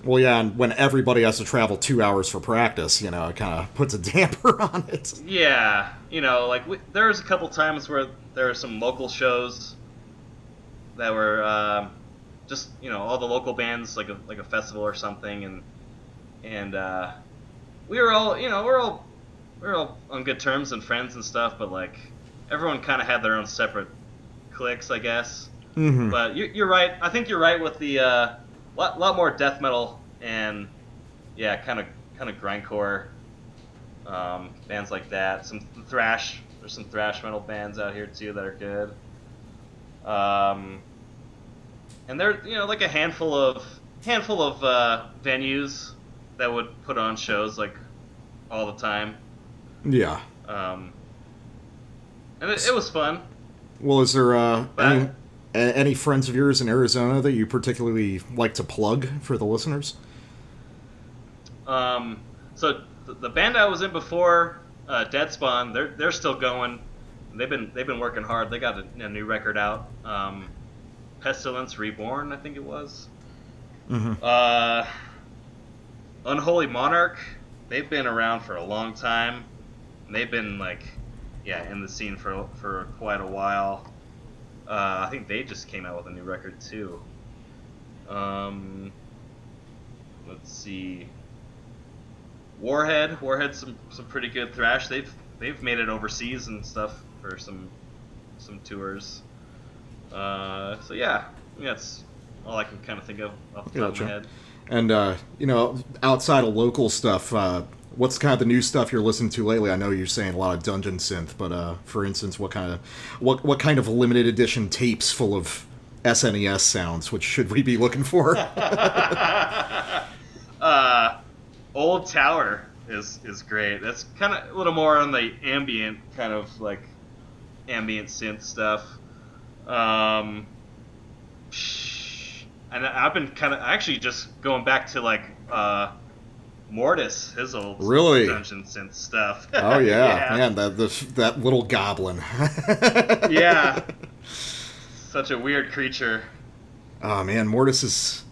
Well, yeah, and when everybody has to travel 2 hours for practice, it kind of puts a damper on it. Yeah, like there's a couple times where there are some local shows that were just all the local bands like a festival or something, and we were all we're all on good terms and friends and stuff, but like everyone kind of had their own separate cliques, I guess. Mm-hmm. But you're right. I think you're right with the lot more death metal and kind of grindcore bands like that. Some thrash. There's some thrash metal bands out here too that are good. And there like a handful of venues that would put on shows like all the time. Yeah. And it was fun. Well, is there any friends of yours in Arizona that you particularly like to plug for the listeners? So the band I was in before, Dead Spawn, they're still going. They've been working hard. They got a new record out. Pestilence Reborn, I think it was. Mm-hmm. Unholy Monarch, they've been around for a long time. And they've been in the scene for quite a while. I think they just came out with a new record too. Let's see. Warhead's some pretty good thrash. They've made it overseas and stuff for some tours. So yeah, that's all I can kind of think of off the top of my head. And outside of local stuff, what's kind of the new stuff you're listening to lately? I know you're saying a lot of dungeon synth, but for instance, what kind of limited edition tapes full of SNES sounds? Which should we be looking for? Old Tower is great. That's kind of a little more on the ambient kind of like ambient synth stuff. And I've been kind of actually just going back to like Mortis, his old dungeon synth stuff. Oh yeah, man, that little goblin. Yeah, such a weird creature. Oh man, Mortis is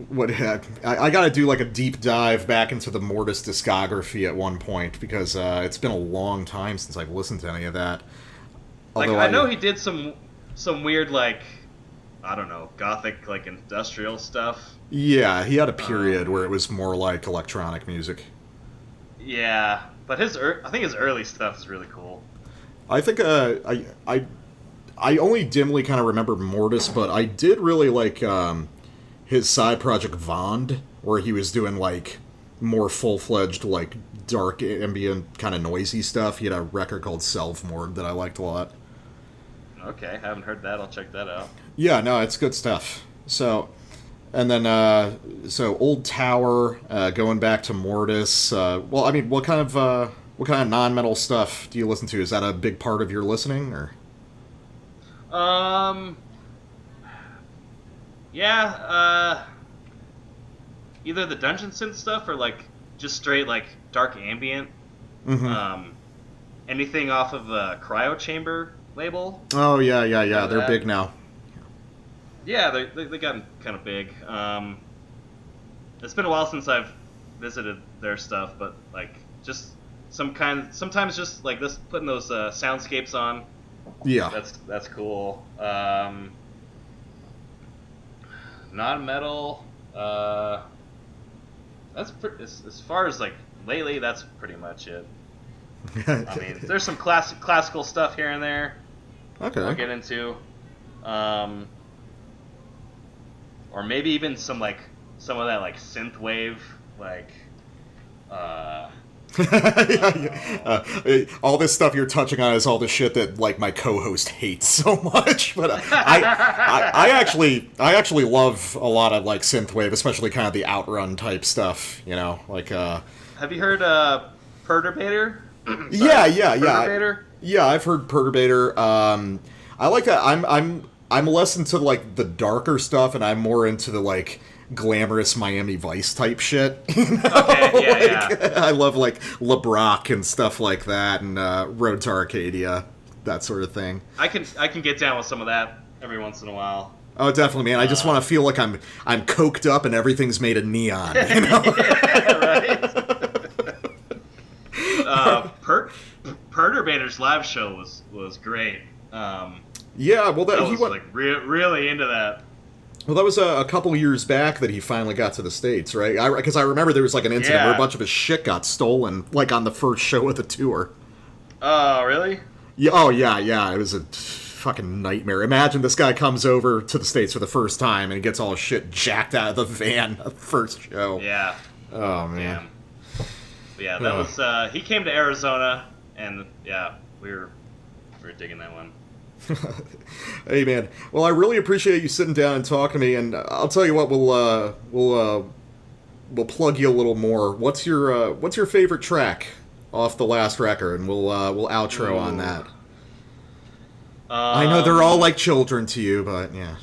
what I got to do like a deep dive back into the Mortis discography at one point because it's been a long time since I've listened to any of that. Although like I know he did some weird like I don't know gothic like industrial stuff. Yeah, he had a period where it was more like electronic music. Yeah, but I think his early stuff is really cool. I think I only dimly kind of remember Mortis, but I did really like his side project Vond, where he was doing like more full-fledged like dark ambient kind of noisy stuff. He had a record called Self-Mord that I liked a lot. Okay, haven't heard that. I'll check that out. Yeah, no, it's good stuff. So, and then Old Tower, going back to Mortis. Well, I mean, what kind of non-metal stuff do you listen to? Is that a big part of your listening, or? Yeah, either the dungeon synth stuff or like just straight like dark ambient. Mm-hmm. Anything off of the Cryo Chamber label. Oh yeah, they're big now. Yeah, they gotten kind of big. It's been a while since I've visited their stuff, but like just sometimes just like this putting those soundscapes on. Yeah, that's cool. Non-metal. That's as far as like lately. That's pretty much it. I mean, there's some classical stuff here and there. Okay. I'll get into. Or maybe even some of that like synth wave like. All this stuff you're touching on is all the shit that like my co-host hates so much, but I actually love a lot of like synthwave, especially kind of the Outrun type stuff. You know, like. Have you heard Perturbator? Yeah. Perturbator? Yeah, I've heard Perturbator. I like that. I'm less into like the darker stuff, and I'm more into the like glamorous Miami Vice type shit. You know? Okay, yeah. I love like LeBrock and stuff like that, and Road to Arcadia, that sort of thing. I can get down with some of that every once in a while. Oh, definitely, man. I just want to feel like I'm coked up and everything's made of neon. You know? Yeah, right. Perturbator's live show was great. Yeah, well, he was like really into that. Well, that was a couple years back that he finally got to the States, right? Because I remember there was like an incident where a bunch of his shit got stolen, like on the first show of the tour. Oh, really? Yeah. Oh, yeah. It was a fucking nightmare. Imagine this guy comes over to the States for the first time and he gets all his shit jacked out of the van at the first show. Yeah. Oh, man. Damn. But yeah, that was he came to Arizona, and yeah, we were digging that one. Hey man, well I really appreciate you sitting down and talking to me, and I'll tell you what, we'll plug you a little more. What's your favorite track off the last record, and we'll outro on that. I know they're all like children to you, but yeah.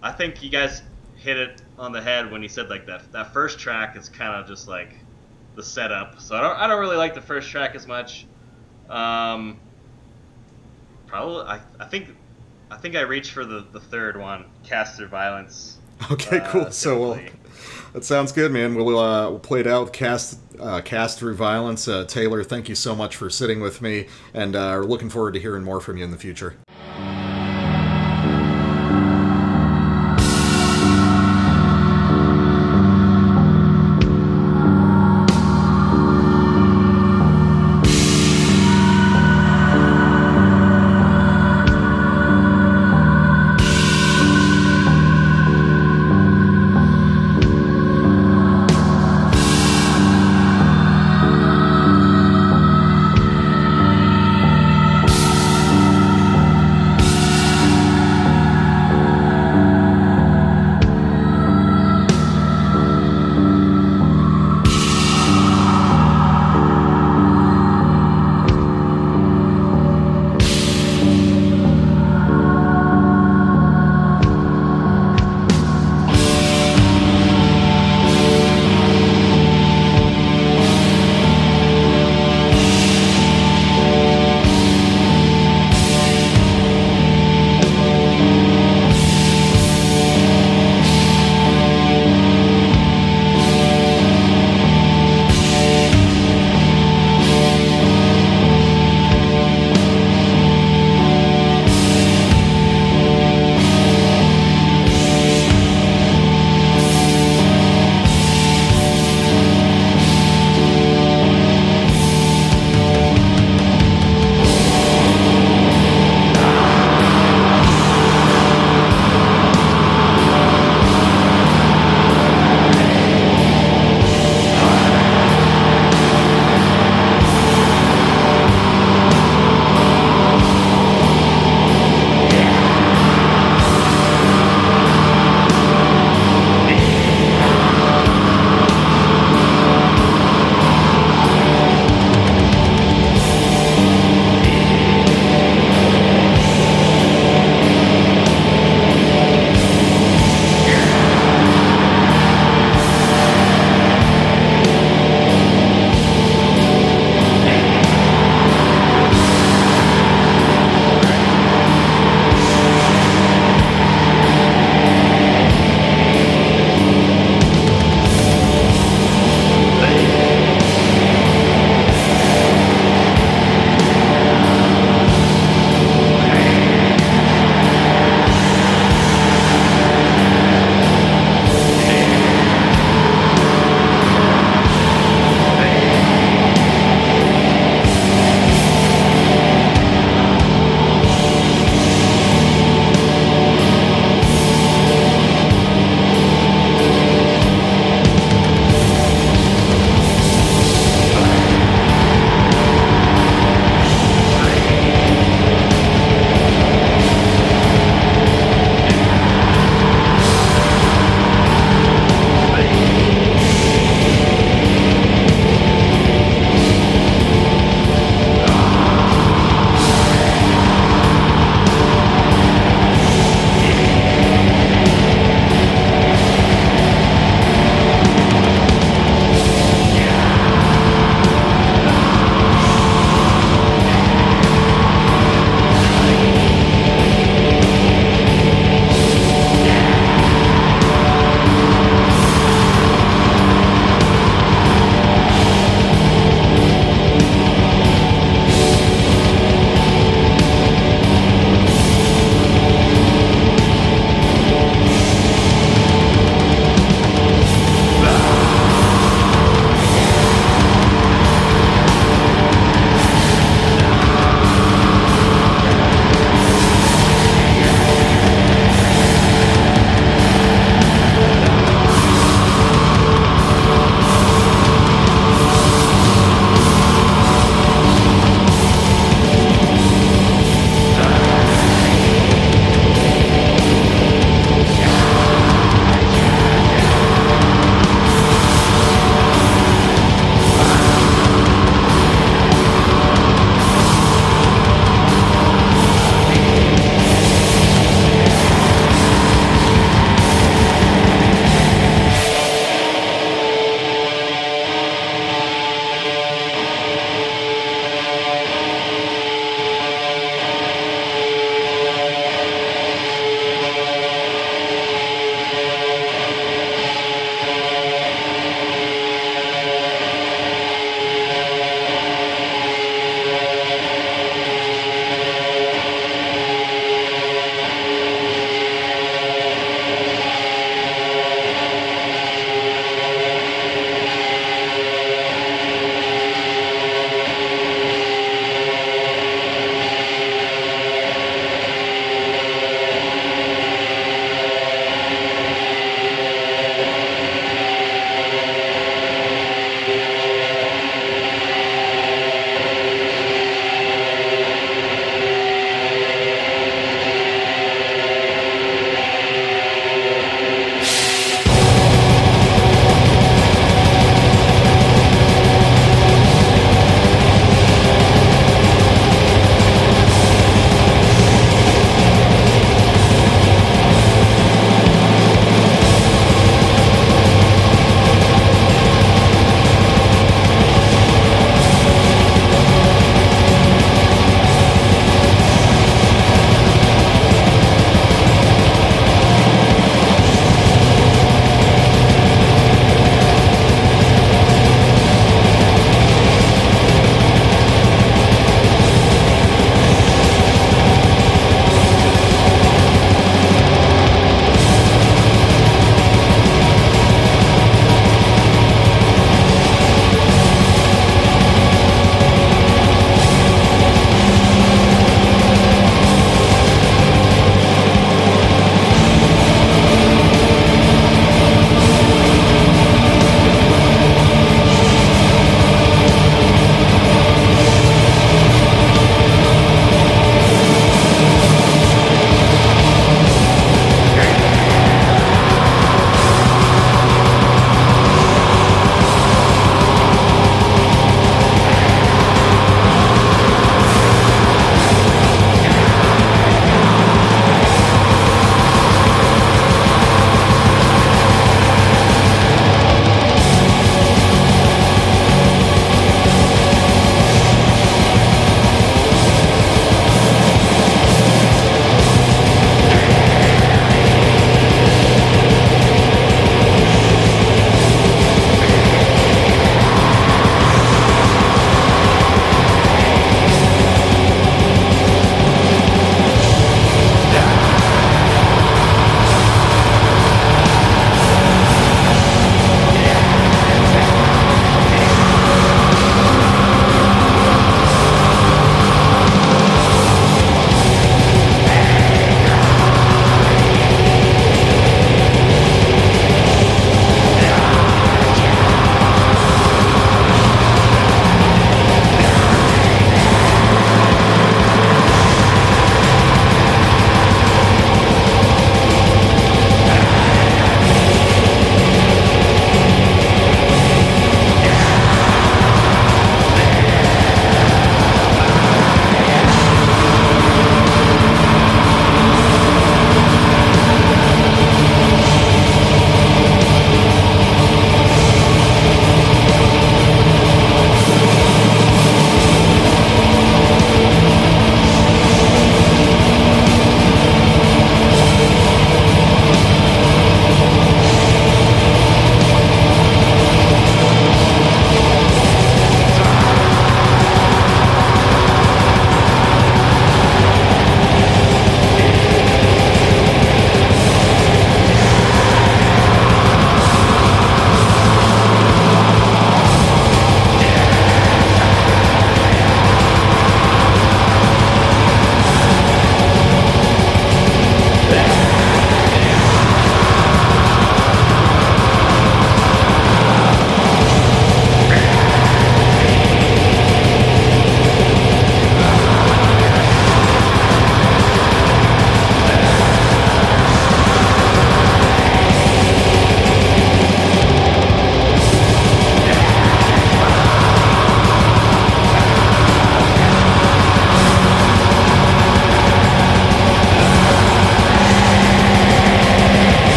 I think you guys hit it on the head when you said like that first track is kind of just like the setup. So I don't really like the first track as much. Probably I think I reached for the third one, Cast Through Violence. Okay, cool. So that sounds good, man. We'll play it out with Cast Through Violence. Taylor, thank you so much for sitting with me, and looking forward to hearing more from you in the future.